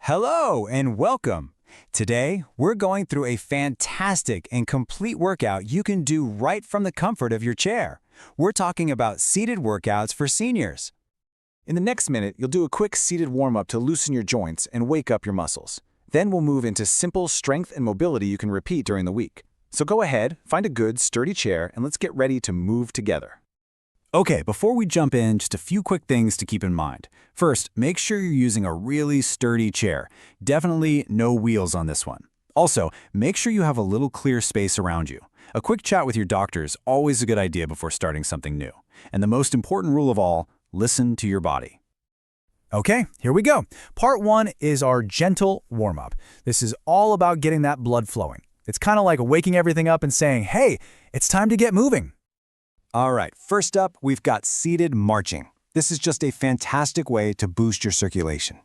Hello and welcome. Today, we're going through a fantastic and complete workout you can do right from the comfort of your chair. We're talking about seated workouts for seniors. In the next minute, you'll do a quick seated warm-up to loosen your joints and wake up your muscles. Then we'll move into simple strength and mobility you can repeat during the week. So go ahead, find a good, sturdy chair, and let's get ready to move together. Okay, before we jump in, just a few quick things to keep in mind. First, make sure you're using a really sturdy chair. Definitely no wheels on this one. Also, make sure you have a little clear space around you. A quick chat with your doctor is always a good idea before starting something new. And the most important rule of all, listen to your body. Okay, here we go. Part 1 is our gentle warm-up. This is all about getting that blood flowing. It's kind of like waking everything up and saying, hey, it's time to get moving. All right, first up, we've got seated marching. This is just a fantastic way to boost your circulation.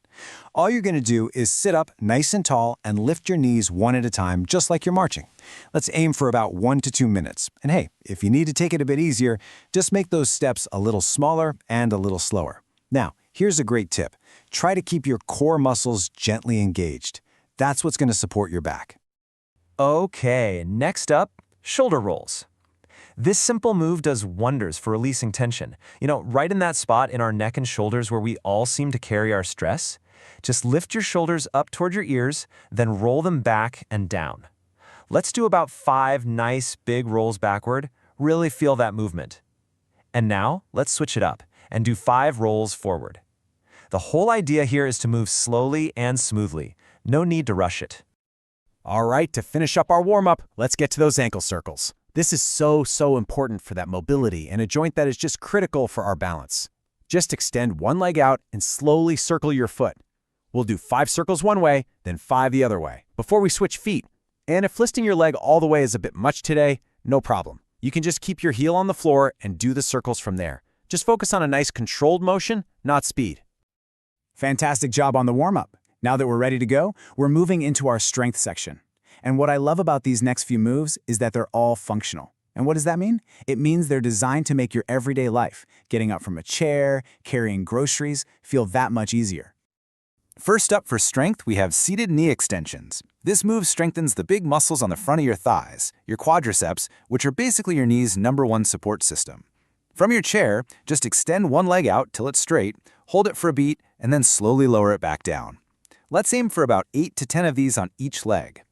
All you're going to do is sit up nice and tall and lift your knees one at a time, just like you're marching. Let's aim for about 1 to 2 minutes. And hey, if you need to take it a bit easier, just make those steps a little smaller and a little slower. Now, here's a great tip. Try to keep your core muscles gently engaged. That's what's going to support your back. Okay, next up, shoulder rolls. This simple move does wonders for releasing tension. Right in that spot in our neck and shoulders where we all seem to carry our stress. Just lift your shoulders up toward your ears, then roll them back and down. Let's do about 5 nice big rolls backward. Really feel that movement. And now, let's switch it up and do 5 rolls forward. The whole idea here is to move slowly and smoothly. No need to rush it. All right, to finish up our warm-up, let's get to those ankle circles. This is so important for that mobility and a joint that is just critical for our balance. Just extend one leg out and slowly circle your foot. We'll do 5 circles one way, then 5 the other way, before we switch feet. And if lifting your leg all the way is a bit much today, no problem. You can just keep your heel on the floor and do the circles from there. Just focus on a nice controlled motion, not speed. Fantastic job on the warm-up. Now that we're ready to go, we're moving into our strength section. And what I love about these next few moves is that they're all functional. And what does that mean? It means they're designed to make your everyday life, getting up from a chair, carrying groceries, feel that much easier. First up for strength, we have seated knee extensions. This move strengthens the big muscles on the front of your thighs, your quadriceps, which are basically your knee's #1 support system. From your chair, just extend one leg out till it's straight, hold it for a beat, and then slowly lower it back down. Let's aim for about 8 to 10 of these on each leg.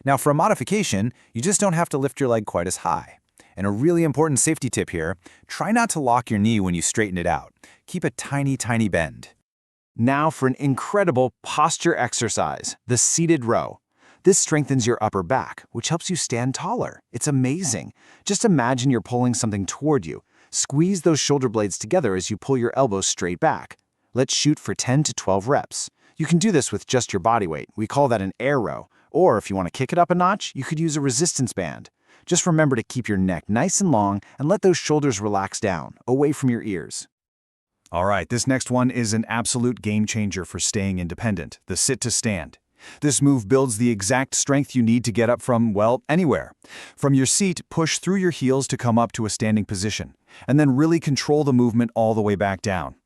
Now for a modification, you just don't have to lift your leg quite as high. And a really important safety tip here, try not to lock your knee when you straighten it out. Keep a tiny bend. Now for an incredible posture exercise, the seated row. This strengthens your upper back, which helps you stand taller. It's amazing. Just imagine you're pulling something toward you. Squeeze those shoulder blades together as you pull your elbows straight back. Let's shoot for 10 to 12 reps. You can do this with just your body weight. We call that an air row. Or if you want to kick it up a notch, you could use a resistance band. Just remember to keep your neck nice and long and let those shoulders relax down, away from your ears. All right, this next one is an absolute game changer for staying independent, the sit to stand. This move builds the exact strength you need to get up from, well, anywhere. From your seat, push through your heels to come up to a standing position, and then really control the movement all the way back down.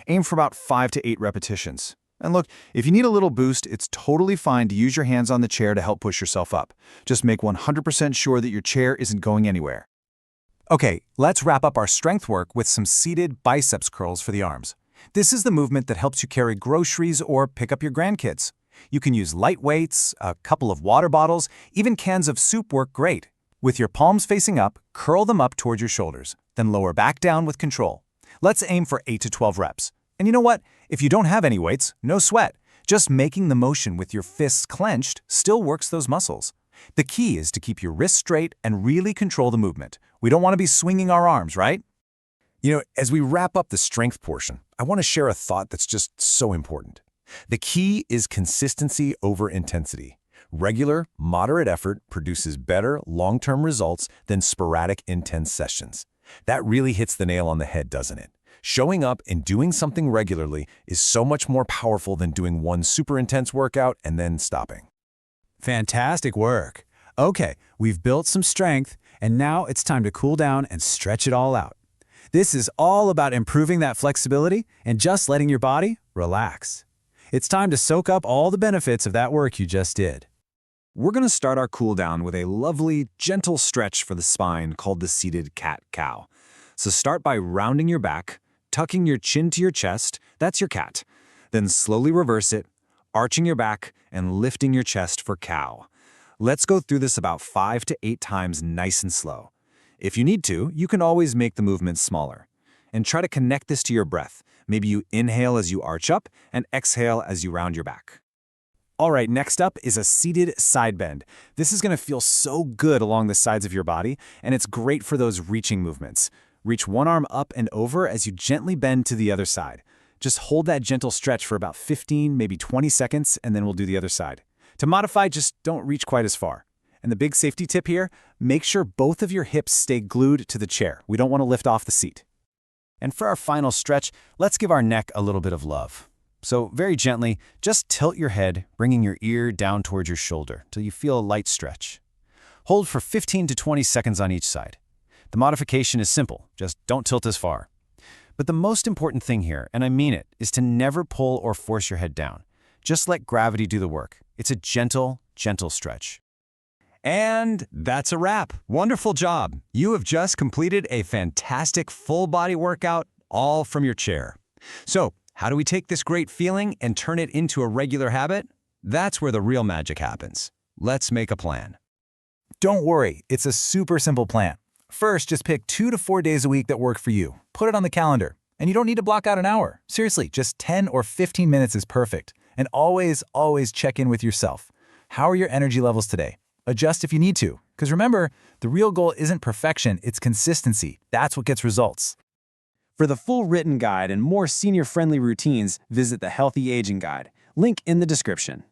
Aim for about 5 to 8 repetitions. And look, if you need a little boost, it's totally fine to use your hands on the chair to help push yourself up. Just make 100% sure that your chair isn't going anywhere. Okay, let's wrap up our strength work with some seated biceps curls for the arms. This is the movement that helps you carry groceries or pick up your grandkids. You can use light weights, a couple of water bottles, even cans of soup work great. With your palms facing up, curl them up towards your shoulders, then lower back down with control. Let's aim for 8 to 12 reps. And you know what? If you don't have any weights, no sweat. Just making the motion with your fists clenched still works those muscles. The key is to keep your wrists straight and really control the movement. We don't want to be swinging our arms, right? As we wrap up the strength portion, I want to share a thought that's just so important. The key is consistency over intensity. Regular, moderate effort produces better long-term results than sporadic, intense sessions. That really hits the nail on the head, doesn't it? Showing up and doing something regularly is so much more powerful than doing one super intense workout and then stopping. Fantastic work. Okay, we've built some strength, and now it's time to cool down and stretch it all out. This is all about improving that flexibility and just letting your body relax. It's time to soak up all the benefits of that work you just did. We're going to start our cool down with a lovely, gentle stretch for the spine called the seated cat-cow. So start by rounding your back, tucking your chin to your chest, that's your cat. Then slowly reverse it, arching your back, and lifting your chest for cow. Let's go through this about 5 to 8 times nice and slow. If you need to, you can always make the movements smaller. And try to connect this to your breath. Maybe you inhale as you arch up and exhale as you round your back. All right, next up is a seated side bend. This is going to feel so good along the sides of your body, and it's great for those reaching movements. Reach one arm up and over as you gently bend to the other side. Just hold that gentle stretch for about 15, maybe 20 seconds, and then we'll do the other side. To modify, just don't reach quite as far. And the big safety tip here, make sure both of your hips stay glued to the chair. We don't want to lift off the seat. And for our final stretch, let's give our neck a little bit of love. So very gently, just tilt your head, bringing your ear down towards your shoulder till you feel a light stretch. Hold for 15 to 20 seconds on each side. The modification is simple, just don't tilt as far. But the most important thing here, and I mean it, is to never pull or force your head down. Just let gravity do the work. It's a gentle, gentle stretch. And that's a wrap. Wonderful job. You have just completed a fantastic full body workout, all from your chair. So, how do we take this great feeling and turn it into a regular habit? That's where the real magic happens. Let's make a plan. Don't worry, it's a super simple plan. First, just pick 2 to 4 days a week that work for you. Put it on the calendar. And you don't need to block out an hour. Seriously, just 10 or 15 minutes is perfect. And always, always check in with yourself. How are your energy levels today? Adjust if you need to. Because remember, the real goal isn't perfection, it's consistency. That's what gets results. For the full written guide and more senior-friendly routines, visit the Healthy Aging Guide. Link in the description.